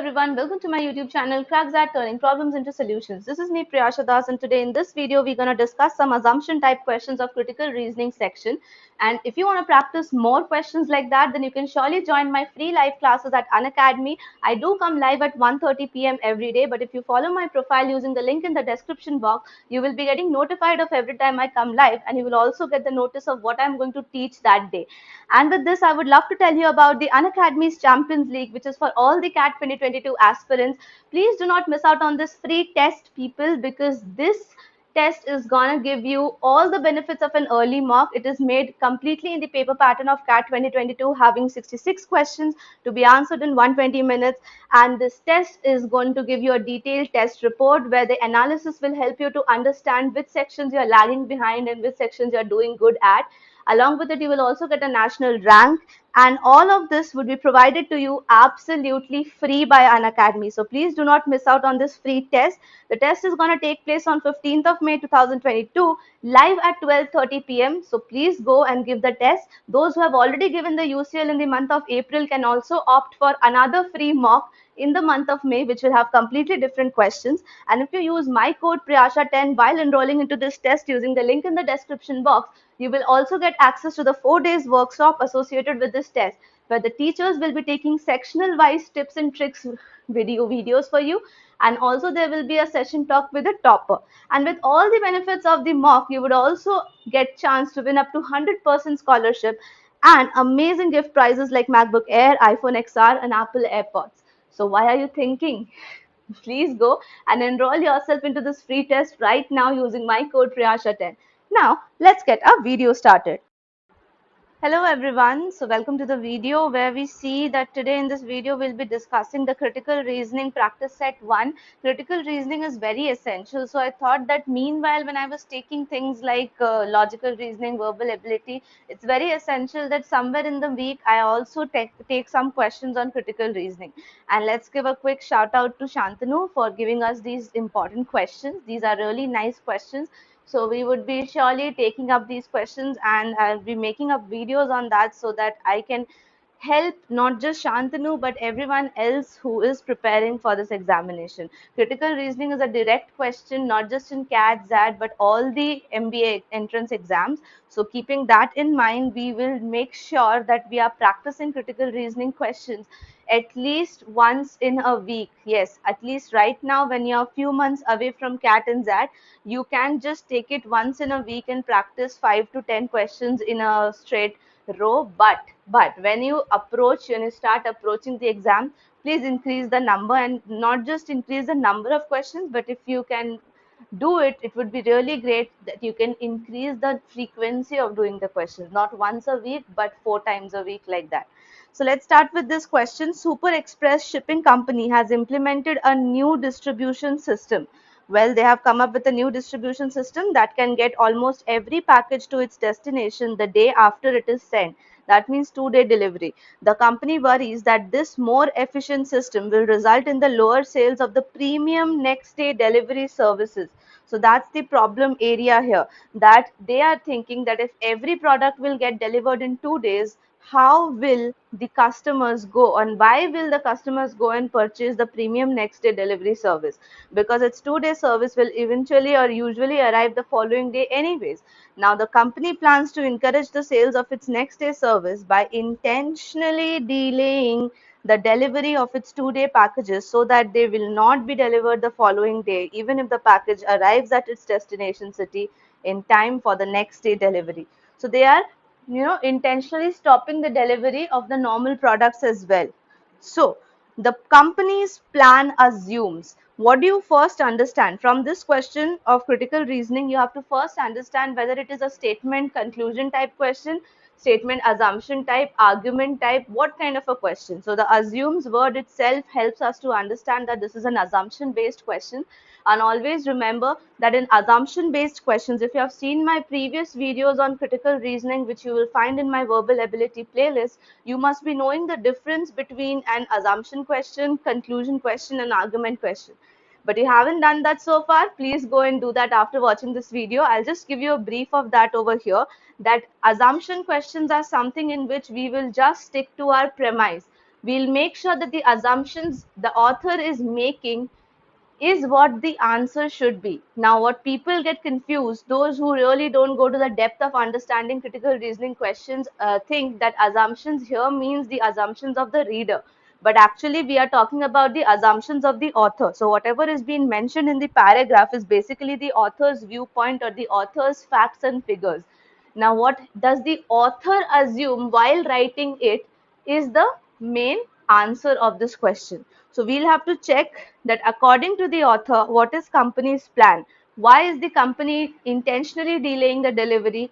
everyone, welcome to my YouTube channel XAT, turning problems into solutions. This is me Priyasha, and today in this video we're going to discuss some assumption type questions of critical reasoning section. And if you want to practice more questions like that, then you can surely join my free live classes at Unacademy. I do come live at 1:30 p.m. every day, but if you follow my profile using the link in the description box, you will be getting notified of every time I come live, and you will also get the notice of what I'm going to teach that day. And with this, I would love to tell you about the Unacademy's Champions League, which is for all the CAT 2022 aspirants. Please do not miss out on this free test, people, because this test is gonna give you all the benefits of an early mock. It is made completely in the paper pattern of CAT 2022, having 66 questions to be answered in 120 minutes. And this test is going to give you a detailed test report where the analysis will help you to understand which sections you're lagging behind and which sections you're doing good at. Along with it, you will also get a national rank, and all of this would be provided to you absolutely free by Unacademy. So please do not miss out on this free test. The test is going to take place on 15th of May 2022, live at 12:30 p.m. So please go and give the test. Those who have already given the UCL in the month of April can also opt for another free mock in the month of May, which will have completely different questions. And if you use my code Priyasha10 while enrolling into this test using the link in the description box, you will also get access to the 4 days workshop associated with this test, where the teachers will be taking sectional wise tips and tricks videos for you. And also there will be a session talk with the topper. And with all the benefits of the mock, you would also get chance to win up to 100% scholarship and amazing gift prizes like MacBook Air, iPhone XR, and Apple AirPods. So why are you thinking? Please go and enroll yourself into this free test right now using my code Priyasha10. Now, let's get our video started. Hello everyone, so welcome to the video where we see that today in this video we'll be discussing the critical reasoning practice set 1. Critical reasoning is very essential, so I thought that meanwhile when I was taking things like logical reasoning, verbal ability, it's very essential that somewhere in the week I also take some questions on critical reasoning. And let's give a quick shout out to Shantanu for giving us these important questions. These are really nice questions. So we would be surely taking up these questions, and I'll be making up videos on that so that I can help not just Shantanu but everyone else who is preparing for this examination. Critical reasoning is a direct question not just in CAT, XAT but all the MBA entrance exams. So keeping that in mind, we will make sure that we are practicing critical reasoning questions at least once in a week. Yes, at least right now when you're a few months away from CAT and XAT, you can just take it once in a week and practice 5 to 10 questions in a straight row. But when you start approaching the exam, please increase the number, and not just increase the number of questions, but if you can do it, it would be really great that you can increase the frequency of doing the questions, not once a week but 4 times a week, like that. So let's start with this question. Super Express Shipping Company has implemented a new distribution system. Well, they have come up with a new distribution system that can get almost every package to its destination the day after it is sent. That means 2-day delivery. The company worries that this more efficient system will result in the lower sales of the premium next day delivery services. So that's the problem area here, that they are thinking that if every product will get delivered in 2 days, how will the customers go, and why will the customers go and purchase the premium next day delivery service? Because its 2-day service will eventually or usually arrive the following day anyways. Now the company plans to encourage the sales of its next day service by intentionally delaying the delivery of its 2-day packages so that they will not be delivered the following day, even if the package arrives at its destination city in time for the next day delivery. So they are intentionally stopping the delivery of the normal products as well. So the company's plan assumes, what do you first understand from this question of critical reasoning? You have to first understand whether it is a statement conclusion type question, statement assumption type, argument type, what kind of a question. So the assumes word itself helps us to understand that this is an assumption based question. And always remember that in assumption based questions, if you have seen my previous videos on critical reasoning, which you will find in my verbal ability playlist, you must be knowing the difference between an assumption question, conclusion question, and argument question. But you haven't done that so far, please go and do that after watching this video. I'll just give you a brief of that over here, that assumption questions are something in which we will just stick to our premise. we'll make sure that the assumptions the author is making is what the answer should be. Now, what people get confused, those who really don't go to the depth of understanding critical reasoning questions, think that assumptions here means the assumptions of the reader. But actually, we are talking about the assumptions of the author. So, whatever is being mentioned in the paragraph is basically the author's viewpoint or the author's facts and figures. Now, what does the author assume while writing it is the main answer of this question. So we'll have to check that according to the author, what is company's plan? Why is the company intentionally delaying the delivery?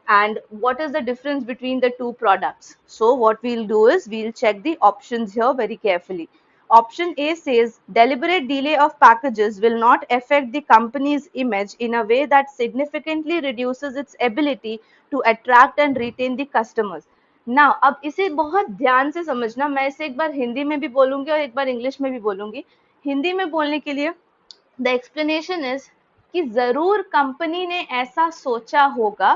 And what is the difference between the two products? So what we'll do is we'll check the options here very carefully. Option A says deliberate delay of packages will not affect the company's image in a way that significantly reduces its ability to attract and retain the customers. Now, अब इसे बहुत ध्यान से समझना, मैं इसे एक बार हिंदी में भी बोलूंगी और एक बार इंग्लिश में भी बोलूंगी. हिंदी में बोलने के लिए द एक्सप्लेनेशन इज कि जरूर कंपनी ने ऐसा सोचा होगा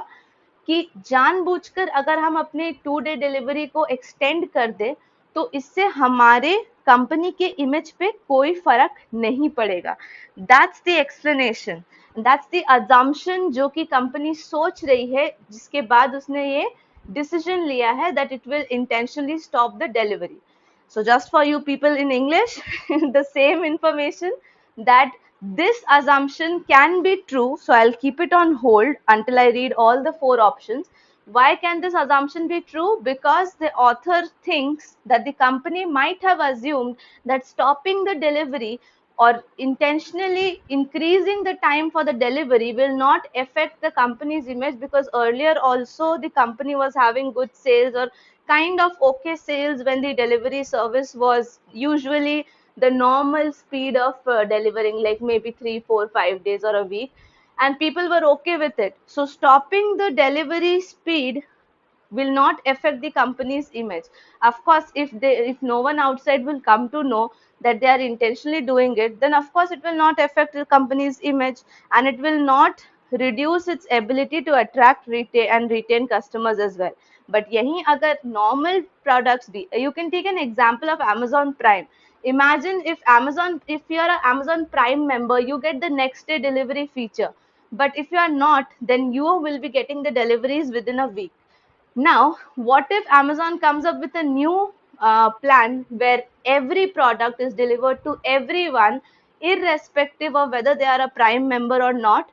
कि जानबूझकर अगर हम अपने 2 डे डिलीवरी को एक्सटेंड कर दे तो इससे हमारे कंपनी के इमेज पे कोई फर्क नहीं पड़ेगा. That's the explanation, that's the assumption जो कि कंपनी सोच रही है, जिसके बाद उसने ये डिसीजन लिया है that it will intentionally stop the delivery. So just for you people in English, the same information that this assumption can be true. So I'll keep it on hold until I read all the 4 options. Why can this assumption be true? Because the author thinks that the company might have assumed that stopping the delivery or intentionally increasing the time for the delivery will not affect the company's image, because earlier also the company was having good sales or kind of okay sales when the delivery service was usually the normal speed of delivering, like maybe 3, 4, 5 days or a week, and people were okay with it. So stopping the delivery speed will not affect the company's image. Of course, if no one outside will come to know that they are intentionally doing it, then of course it will not affect the company's image, and it will not reduce its ability to attract and retain customers as well. But yahi agar normal products be, you can take an example of Amazon Prime. Imagine if you are an Amazon Prime member, you get the next day delivery feature. But if you are not, then you will be getting the deliveries within a week. Now, what if Amazon comes up with a new plan where every product is delivered to everyone, irrespective of whether they are a Prime member or not,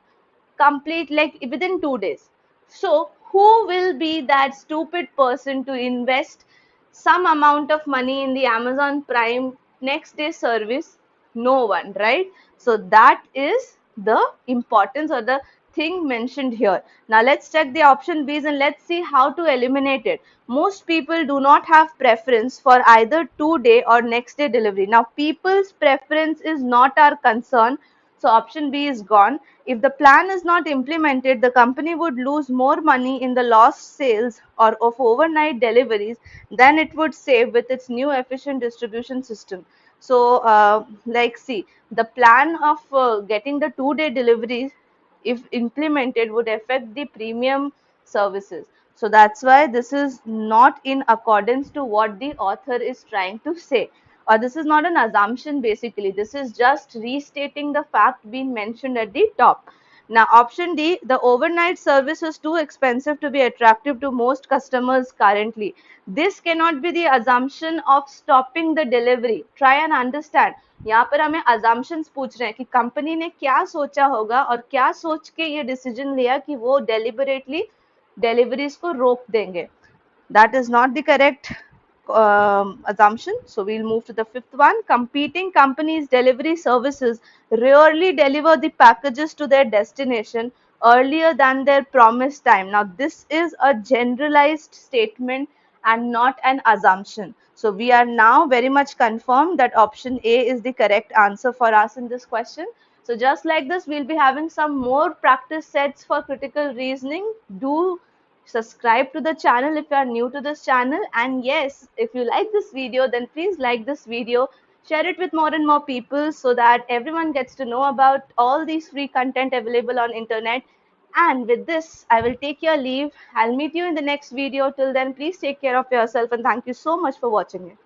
complete like within 2 days? So, who will be that stupid person to invest some amount of money in the Amazon Prime next day service? No one, right? So that is the importance or the thing mentioned here. Now let's check the option B's and let's see how to eliminate it. Most people do not have preference for either 2-day or next day delivery. Now people's preference is not our concern. So option B is gone. If the plan is not implemented, the company would lose more money in the lost sales or of overnight deliveries than it would save with its new efficient distribution system. So like see, the plan of getting the 2-day deliveries, if implemented, would affect the premium services. So that's why this is not in accordance to what the author is trying to say. Or this is not an assumption basically. This is just restating the fact being mentioned at the top. Now option D, the overnight service is too expensive to be attractive to most customers currently. This cannot be the assumption of stopping the delivery. Try and understand. यहाँ पर हमें assumptions पूछ रहे हैं कि company ने क्या सोचा होगा और क्या सोच के ये डिसीजन लिया कि वो deliberately deliveries को रोक देंगे. That is not the correct assumption. So we'll move to the 5th one. Competing companies' delivery services rarely deliver the packages to their destination earlier than their promised time. Now this is a generalized statement and not an assumption. So we are now very much confirmed that option A is the correct answer for us in this question. So just like this, we'll be having some more practice sets for critical reasoning. Do subscribe to the channel if you are new to this channel, and yes, if you like this video, then please like this video, share it with more and more people so that everyone gets to know about all these free content available on internet. And with this, I will take your leave. I'll meet you in the next video. Till then, please take care of yourself and thank you so much for watching it.